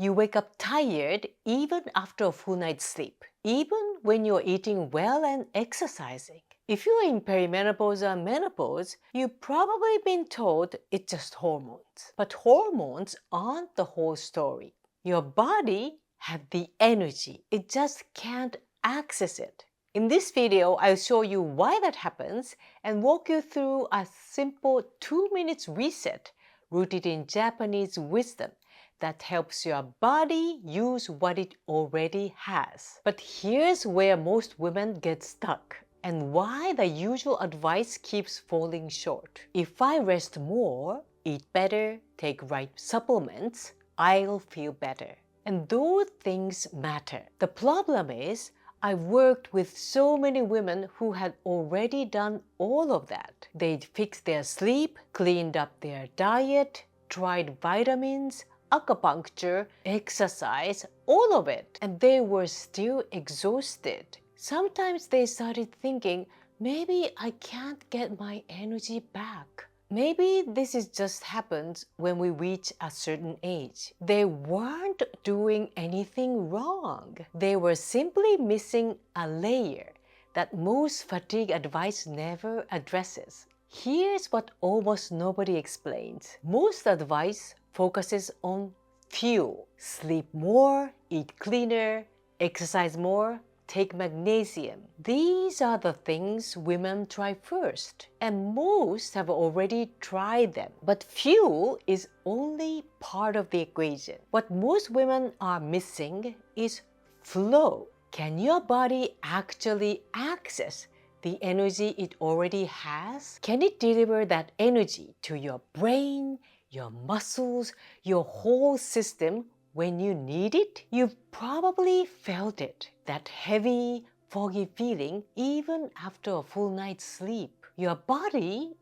You wake up tired even after a full night's sleep, even when you're eating well and exercising. If you're in perimenopause or menopause, you've probably been told it's just hormones. But hormones aren't the whole story. Your body has the energy, it just can't access it. In this video, I'll show you why that happens and walk you through a simple 2 minutes reset rooted in Japanese wisdom that helps your body use what it already has. But here's where most women get stuck and why the usual advice keeps falling short. If I rest more, eat better, take right supplements, I'll feel better. And those things matter. The problem is, I've worked with so many women who had already done all of that. They'd fixed their sleep, cleaned up their diet, tried vitamins, acupuncture, exercise, all of it. And they were still exhausted. Sometimes they started thinking, maybe I can't get my energy back. Maybe this is just happens when we reach a certain age. They weren't doing anything wrong. They were simply missing a layer that most fatigue advice never addresses. Here's what almost nobody explains. Most advice focuses on fuel. Sleep more, eat cleaner, exercise more, take magnesium. These are the things women try first, and most have already tried them. But fuel is only part of the equation. What most women are missing is flow. Can your body actually access the energy it already has? Can it deliver that energy to your brain, your muscles, your whole system when you need it? You've probably felt it, that heavy, foggy feeling even after a full night's sleep. Your body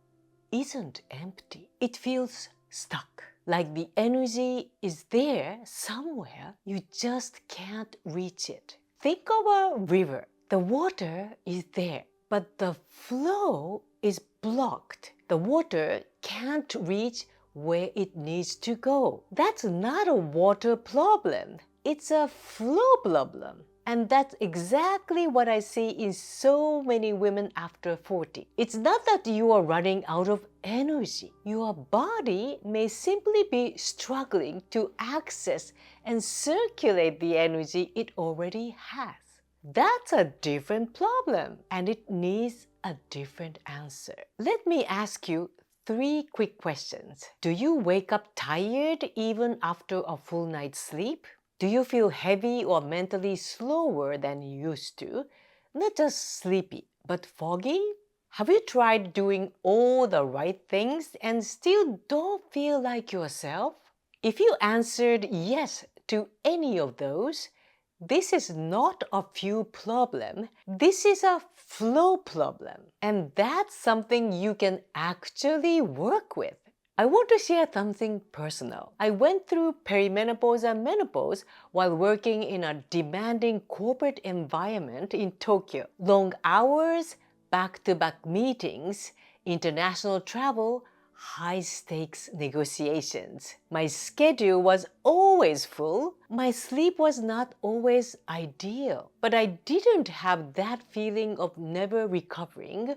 isn't empty. It feels stuck, like the energy is there somewhere, you just can't reach it. Think of a river. The water is there, but the flow is blocked. The water can't reach where it needs to go. That's not a water problem. It's a flow problem. And that's exactly what I see in so many women after 40. It's not that you are running out of energy. Your body may simply be struggling to access and circulate the energy it already has. That's a different problem, and it needs a different answer. Let me ask you 3 quick questions. Do you wake up tired even after a full night's sleep? Do you feel heavy or mentally slower than you used to? Not just sleepy, but foggy? Have you tried doing all the right things and still don't feel like yourself? If you answered yes to any of those, this is not a fuel problem, this is a flow problem. And that's something you can actually work with. I want to share something personal. I went through perimenopause and menopause while working in a demanding corporate environment in Tokyo. Long hours, back-to-back meetings, international travel, high-stakes negotiations. My schedule was always full. My sleep was not always ideal. But I didn't have that feeling of never recovering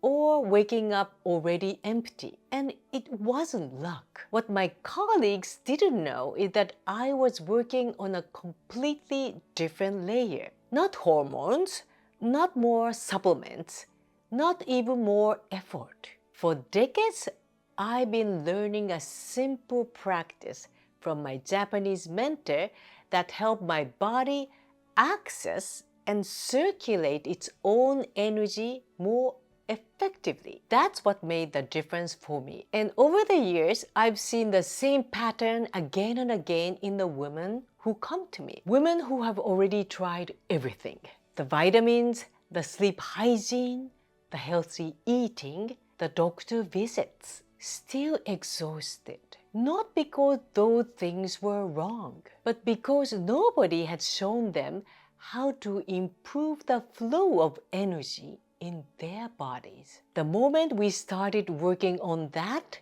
or waking up already empty. And it wasn't luck. What my colleagues didn't know is that I was working on a completely different layer. Not hormones, not more supplements, not even more effort. For decades, I've been learning a simple practice from my Japanese mentor that helped my body access and circulate its own energy more effectively. That's what made the difference for me. And over the years, I've seen the same pattern again and again in the women who come to me. Women who have already tried everything. The vitamins, the sleep hygiene, the healthy eating, the doctor visits. Still exhausted. Not because those things were wrong, but because nobody had shown them how to improve the flow of energy in their bodies. The moment we started working on that,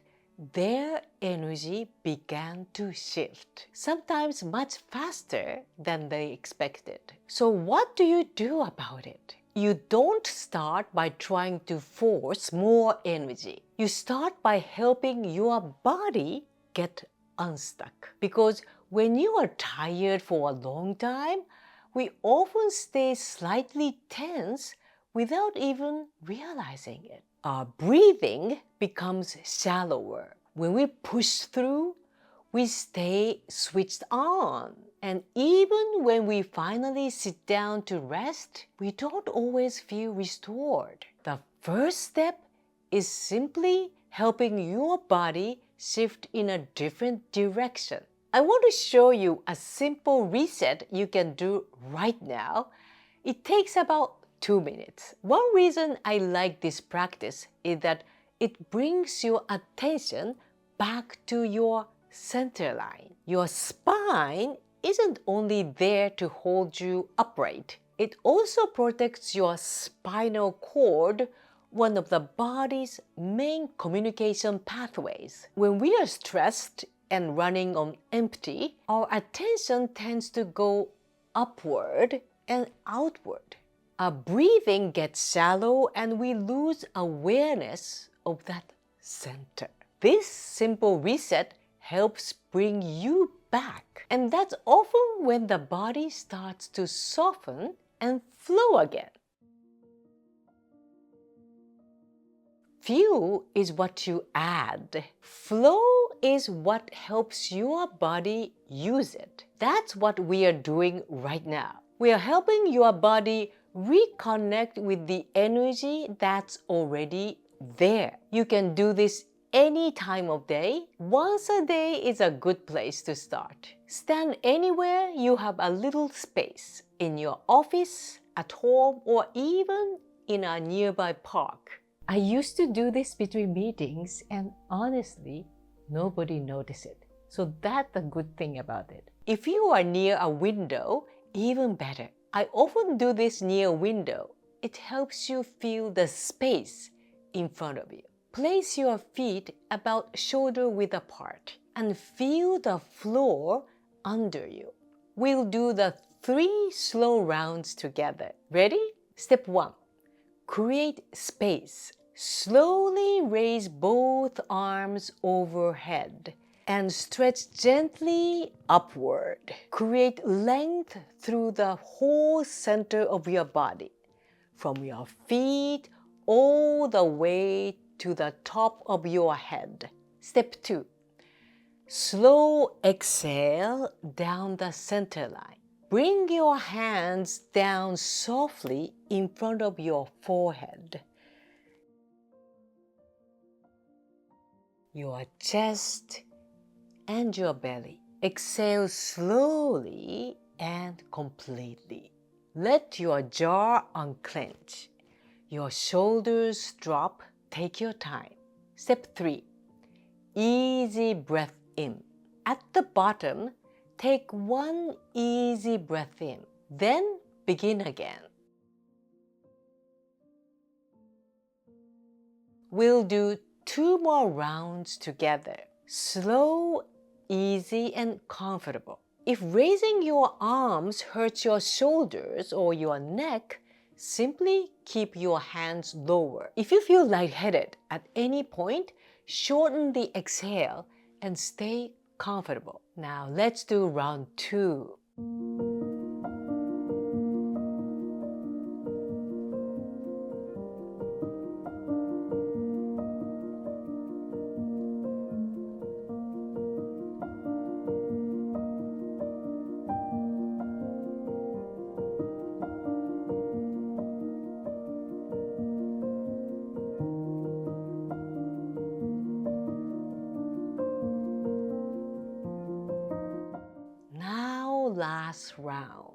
their energy began to shift, sometimes much faster than they expected. So what do you do about it? You don't start by trying to force more energy. You start by helping your body get unstuck. Because when you are tired for a long time, we often stay slightly tense without even realizing it. Our breathing becomes shallower. When we push through, we stay switched on. And even when we finally sit down to rest, we don't always feel restored. The first step is simply helping your body shift in a different direction. I want to show you a simple reset you can do right now. It takes about 2 minutes. One reason I like this practice is that it brings your attention back to your center line. Your spine isn't only there to hold you upright. It also protects your spinal cord, one of the body's main communication pathways. When we are stressed and running on empty, our attention tends to go upward and outward. Our breathing gets shallow and we lose awareness of that center. This simple reset helps bring you back. And that's often when the body starts to soften and flow again. Fuel is what you add. Flow is what helps your body use it. That's what we are doing right now. We are helping your body reconnect with the energy that's already there. You can do this any time of day. Once a day is a good place to start. Stand anywhere you have a little space, in your office, at home, or even in a nearby park. I used to do this between meetings and honestly, nobody noticed it. So that's the good thing about it. If you are near a window, even better. I often do this near a window. It helps you feel the space in front of you. Place your feet about shoulder width apart and feel the floor under you. We'll do the 3 slow rounds together. Ready? Step 1. Create space. Slowly raise both arms overhead and stretch gently upward. Create length through the whole center of your body, from your feet all the way to the top of your head. Step 2. Slow exhale down the center line. Bring your hands down softly in front of your forehead. Your chest and your belly. Exhale slowly and completely. Let your jaw unclench. Your shoulders drop. Take your time. Step 3. Easy breath in. At the bottom, take 1 easy breath in. Then begin again. We'll do 2 more rounds together. Slow, easy, and comfortable. If raising your arms hurts your shoulders or your neck, simply keep your hands lower. If you feel lightheaded at any point, shorten the exhale and stay comfortable. Now let's do round 2. Last round.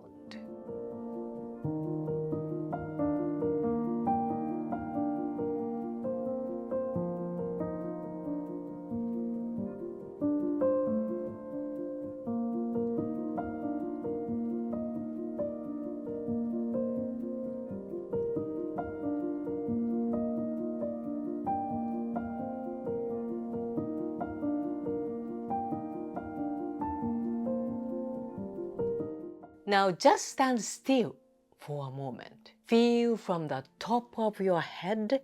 Now just stand still for a moment. Feel from the top of your head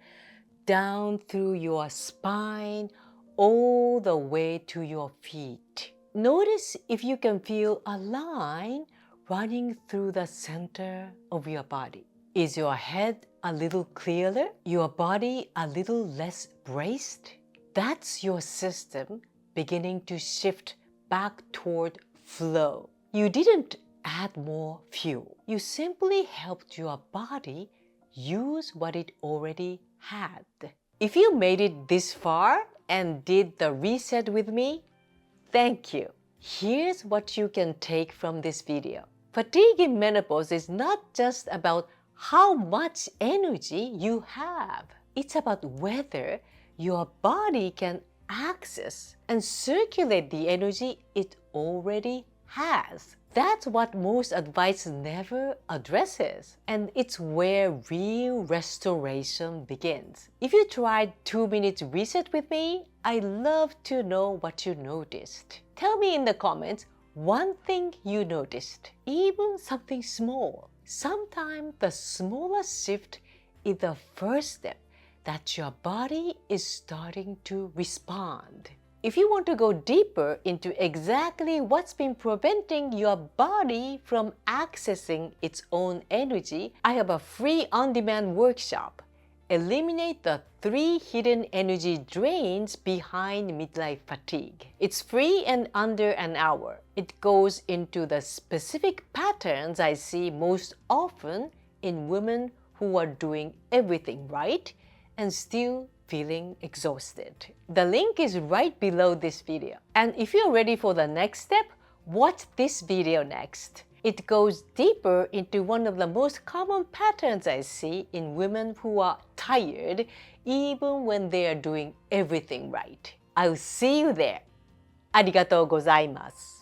down through your spine all the way to your feet. Notice if you can feel a line running through the center of your body. Is your head a little clearer? Your body a little less braced? That's your system beginning to shift back toward flow. You didn't add more fuel. You simply helped your body use what it already had. If you made it this far and did the reset with me, thank you. Here's what you can take from this video. Fatigue in menopause is not just about how much energy you have. It's about whether your body can access and circulate the energy it already has. That's what most advice never addresses. And it's where real restoration begins. If you tried 2 minutes reset with me, I'd love to know what you noticed. Tell me in the comments one thing you noticed, even something small. Sometimes the smallest shift is the first step that your body is starting to respond. If you want to go deeper into exactly what's been preventing your body from accessing its own energy, I have a free on-demand workshop. Eliminate the 3 hidden energy drains behind midlife fatigue. It's free and under an hour. It goes into the specific patterns I see most often in women who are doing everything right and still feeling exhausted. The link is right below this video. And if you're ready for the next step, watch this video next. It goes deeper into one of the most common patterns I see in women who are tired even when they are doing everything right. I'll see you there. ありがとうございます。